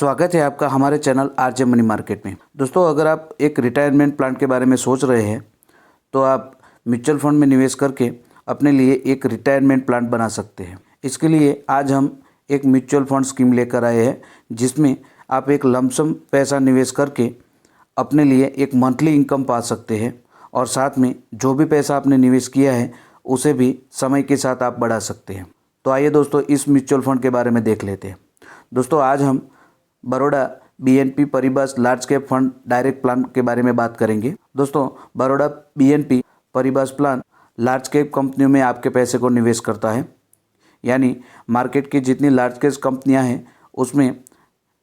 स्वागत है आपका हमारे चैनल आरजे मनी मार्केट में। दोस्तों, अगर आप एक रिटायरमेंट प्लान के बारे में सोच रहे हैं तो आप म्यूचुअल फंड में निवेश करके अपने लिए एक रिटायरमेंट प्लान बना सकते हैं। इसके लिए आज हम एक म्यूचुअल फंड स्कीम लेकर आए हैं जिसमें आप एक लमसम पैसा निवेश करके अपने लिए एक मंथली इनकम पा सकते हैं और साथ में जो भी पैसा आपने निवेश किया है उसे भी समय के साथ आप बढ़ा सकते हैं। तो आइए दोस्तों, इस म्यूचुअल फंड के बारे में देख लेते हैं। दोस्तों, आज हम Baroda BNP Paribas large cap fund direct plan के बारे में बात करेंगे। दोस्तों, Baroda BNP Paribas plan large cap कंपनियों में आपके पैसे को निवेश करता है, यानी मार्केट की जितनी लार्ज कैप कंपनियां हैं उसमें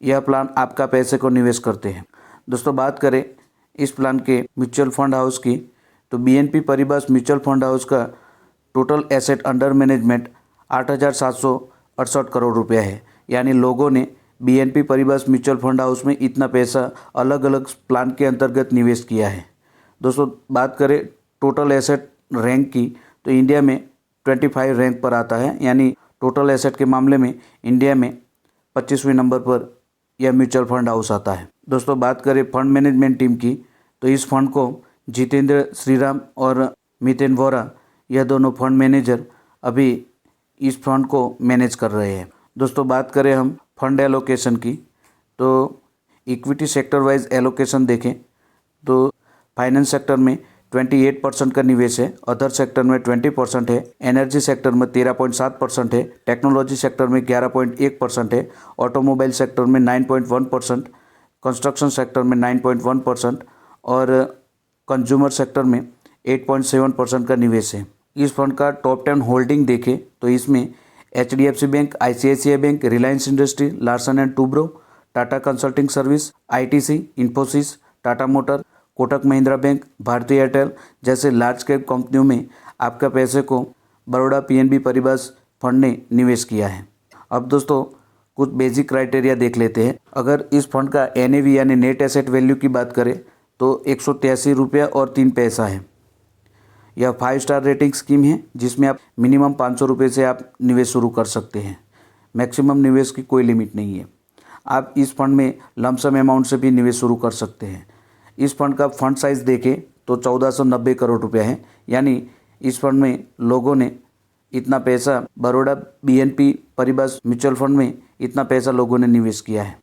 यह प्लान आपका पैसे को निवेश करते हैं। दोस्तों, बात करें इस प्लान के म्यूचुअल फंड हाउस की तो BNP Paribas mutual fund house का total asset under management 8,768 crore रुपया है। यानी लोगों ने BNP Paribas mutual fund house में इतना पैसा अलग अलग प्लान के अंतर्गत निवेश किया है। दोस्तों, बात करें टोटल एसेट रैंक की तो इंडिया में 25 रैंक पर आता है, यानी टोटल एसेट के मामले में इंडिया में 25वें नंबर पर यह म्यूचुअल फंड हाउस आता है। दोस्तों, बात करें फंड मैनेजमेंट टीम की तो इस फंड को जितेंद्र श्रीराम और मितेन वोरा यह दोनों फंड मैनेजर अभी इस फंड को मैनेज कर रहे हैं। दोस्तों, बात करें हम फंड एलोकेशन की तो इक्विटी सेक्टर वाइज एलोकेशन देखें तो फाइनेंस सेक्टर में 28% का निवेश है, अदर सेक्टर में 20% है, एनर्जी सेक्टर में 13.7% है, टेक्नोलॉजी सेक्टर में 11.1% है, ऑटोमोबाइल सेक्टर में 9.1%, कंस्ट्रक्शन सेक्टर में 9.1% और कंज्यूमर सेक्टर में 8.7% का निवेश है। इस फंड का टॉप 10 होल्डिंग देखें तो इसमें HDFC bank, ICICI bank, Reliance industry, Larsen and Toubro, Tata consulting service, ITC, Infosys, Tata motor, Kotak Mahindra bank, भारतीय एयरटेल जैसे लार्ज कैप कंपनियों में आपका पैसे को बड़ौदा PNB परिबास फंड ने निवेश किया है। अब दोस्तों, कुछ बेसिक क्राइटेरिया देख लेते हैं। अगर इस फंड का NAV यानी नेट एसेट वैल्यू की बात करें तो 183 रुपया और 3 पैसा है। यह 5 स्टार रेटिंग स्कीम है जिसमें आप मिनिमम 500 रुपये से आप निवेश शुरू कर सकते हैं। मैक्सिमम निवेश की कोई लिमिट नहीं है। आप इस फंड में लमसम अमाउंट से भी निवेश शुरू कर सकते हैं। इस फंड का फंड साइज़ देखें तो 1490 करोड़ रुपया है, यानी इस फंड में लोगों ने इतना पैसा Baroda BNP Paribas mutual fund में इतना पैसा लोगों ने निवेश किया है।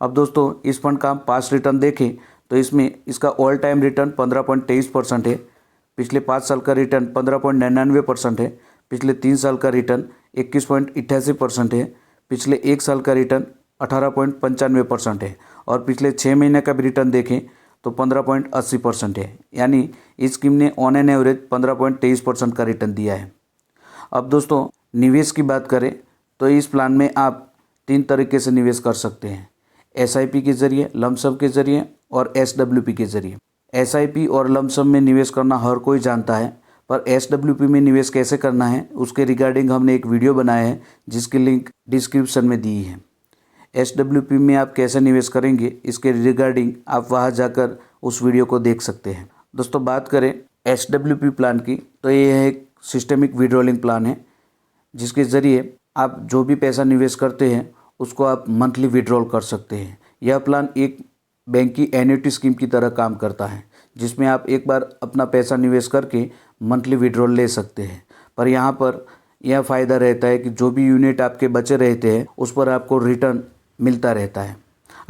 अब दोस्तों, इस फंड का पास्ट रिटर्न देखें तो इसमें इसका ऑल टाइम रिटर्न 15.23% है, पिछले 5 साल का रिटर्न 15.99% है, पिछले 3 साल का रिटर्न 21.88% है, पिछले 1 साल का रिटर्न 18.95% है और पिछले 6 महीने का भी रिटर्न देखें तो 15.80% है। यानी इस स्कीम ने ऑन एन एवरेज 15.23% का रिटर्न दिया है। अब दोस्तों, निवेश की बात करें तो इस प्लान में आप 3 तरीके से निवेश कर सकते हैं, SIP के ज़रिए, लमसम के ज़रिए और SWP के ज़रिए। SIP और लमसम में निवेश करना हर कोई जानता है, पर SWP में निवेश कैसे करना है उसके रिगार्डिंग हमने एक वीडियो बनाया है जिसकी लिंक डिस्क्रिप्शन में दी है। SWP में आप कैसे निवेश करेंगे इसके रिगार्डिंग आप वहां जाकर उस वीडियो को देख सकते हैं। दोस्तों, बात करें SWP प्लान की तो ये एक सिस्टमिक विड्रॉलिंग प्लान है जिसके ज़रिए आप जो भी पैसा निवेश करते हैं उसको आप मंथली विड्रॉल कर सकते हैं। यह प्लान एक बैंक की एन्युटी स्कीम की तरह काम करता है जिसमें आप एक बार अपना पैसा निवेश करके मंथली विड्रॉल ले सकते हैं, पर यहाँ पर यह फ़ायदा रहता है कि जो भी यूनिट आपके बचे रहते हैं उस पर आपको रिटर्न मिलता रहता है।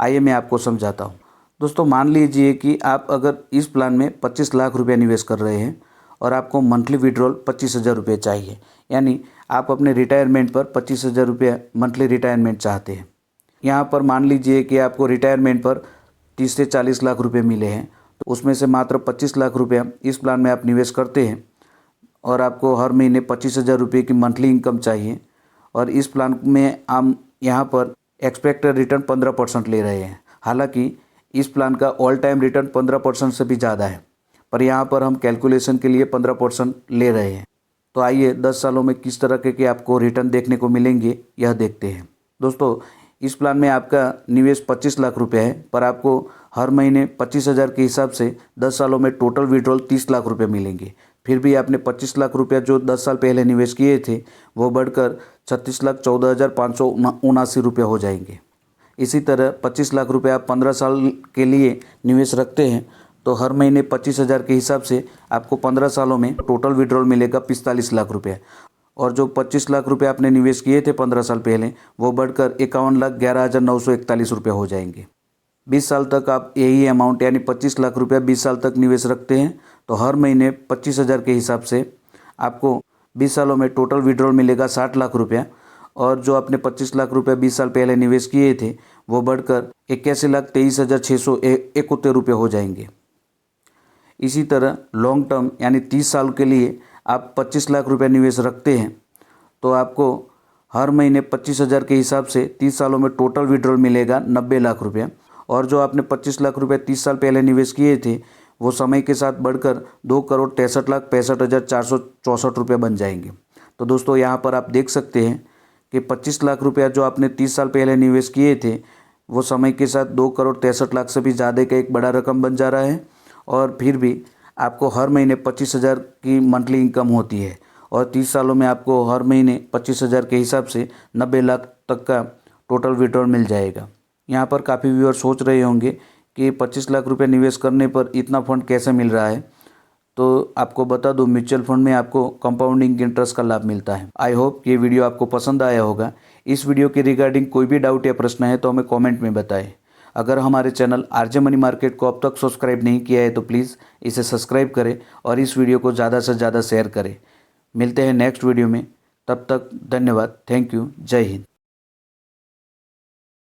आइए मैं आपको समझाता हूँ। दोस्तों, मान लीजिए कि आप अगर इस प्लान में 25 लाख रुपया निवेश कर रहे हैं और आपको मंथली विड्रॉल 25,000 रुपये चाहिए, यानी आप अपने रिटायरमेंट पर 25,000 रुपया मंथली रिटायरमेंट चाहते हैं। यहाँ पर मान लीजिए कि आपको रिटायरमेंट पर 30 से 40 लाख रुपए मिले हैं, तो उसमें से मात्र 25 लाख रुपया इस प्लान में आप निवेश करते हैं और आपको हर महीने 25,000 रुपये की मंथली इनकम चाहिए और इस प्लान में हम यहाँ पर एक्सपेक्टेड रिटर्न 15% ले रहे हैं। हालांकि इस प्लान का ऑल टाइम रिटर्न 15% से भी ज़्यादा है, पर यहाँ पर हम कैलकुलेशन के लिए 15% ले रहे हैं। तो आइए 10 सालों में किस तरह के आपको रिटर्न देखने को मिलेंगे यह देखते हैं। दोस्तों, इस प्लान में आपका निवेश 25 लाख रुपए है, पर आपको हर महीने 25,000 के हिसाब से 10 सालों में टोटल विड्रॉल 30 लाख रुपए मिलेंगे। फिर भी आपने 25 लाख रुपया जो 10 साल पहले निवेश किए थे वो बढ़कर 36,14,579 रुपये हो जाएंगे। इसी तरह 25 लाख रुपए आप 15 साल के लिए निवेश रखते हैं तो हर महीने 25,000 के हिसाब से आपको 15 सालों में टोटल विड्रॉल मिलेगा 45 लाख रुपये। और जो 25 लाख रुपए आपने निवेश किए थे 15 साल पहले, वो बढ़कर 51,11,941 रुपये हो जाएंगे। 20 साल तक आप यही अमाउंट यानी 25 लाख रुपया 20 साल तक निवेश रखते हैं तो हर महीने 25,000 के हिसाब से आपको 20 सालों में टोटल विड्रॉल मिलेगा 60 लाख रुपया। और जो आपने 25 लाख रुपये 20 साल पहले निवेश किए थे वो बढ़कर 81,23,671 रुपये हो जाएंगे। इसी तरह लॉन्ग टर्म यानी 30 साल के लिए आप 25 लाख रुपये निवेश रखते हैं तो आपको हर महीने 25,000 के हिसाब से 30 सालों में टोटल विड्रॉल मिलेगा 90 लाख रुपया। और जो आपने 25 लाख रुपये 30 साल पहले निवेश किए थे वो समय के साथ बढ़कर 2,63,65,464 रुपये बन जाएंगे। तो दोस्तों यहाँ पर आप देख सकते हैं कि 25 लाख रुपया जो आपने 30 साल पहले निवेश किए थे वो समय के साथ 2,63,00,000 से भी ज़्यादा का एक बड़ा रकम बन जा रहा है। और फिर भी आपको हर महीने 25,000 की मंथली इनकम होती है और 30 सालों में आपको हर महीने 25,000 के हिसाब से 90 लाख तक का टोटल विड्रॉल मिल जाएगा। यहाँ पर काफ़ी व्यूअर सोच रहे होंगे कि 25 लाख रुपए निवेश करने पर इतना फंड कैसे मिल रहा है। तो आपको बता दूं, म्यूचुअल फंड में आपको कंपाउंडिंग इंटरेस्ट का लाभ मिलता है। आई होप ये वीडियो आपको पसंद आया होगा। इस वीडियो के रिगार्डिंग कोई भी डाउट या प्रश्न है तो हमें कमेंट में बताएं। अगर हमारे चैनल आरजे मनी मार्केट को अब तक सब्सक्राइब नहीं किया है तो प्लीज़ इसे सब्सक्राइब करें और इस वीडियो को ज़्यादा से ज़्यादा शेयर करें। मिलते हैं नेक्स्ट वीडियो में, तब तक धन्यवाद। Thank you. जय हिंद।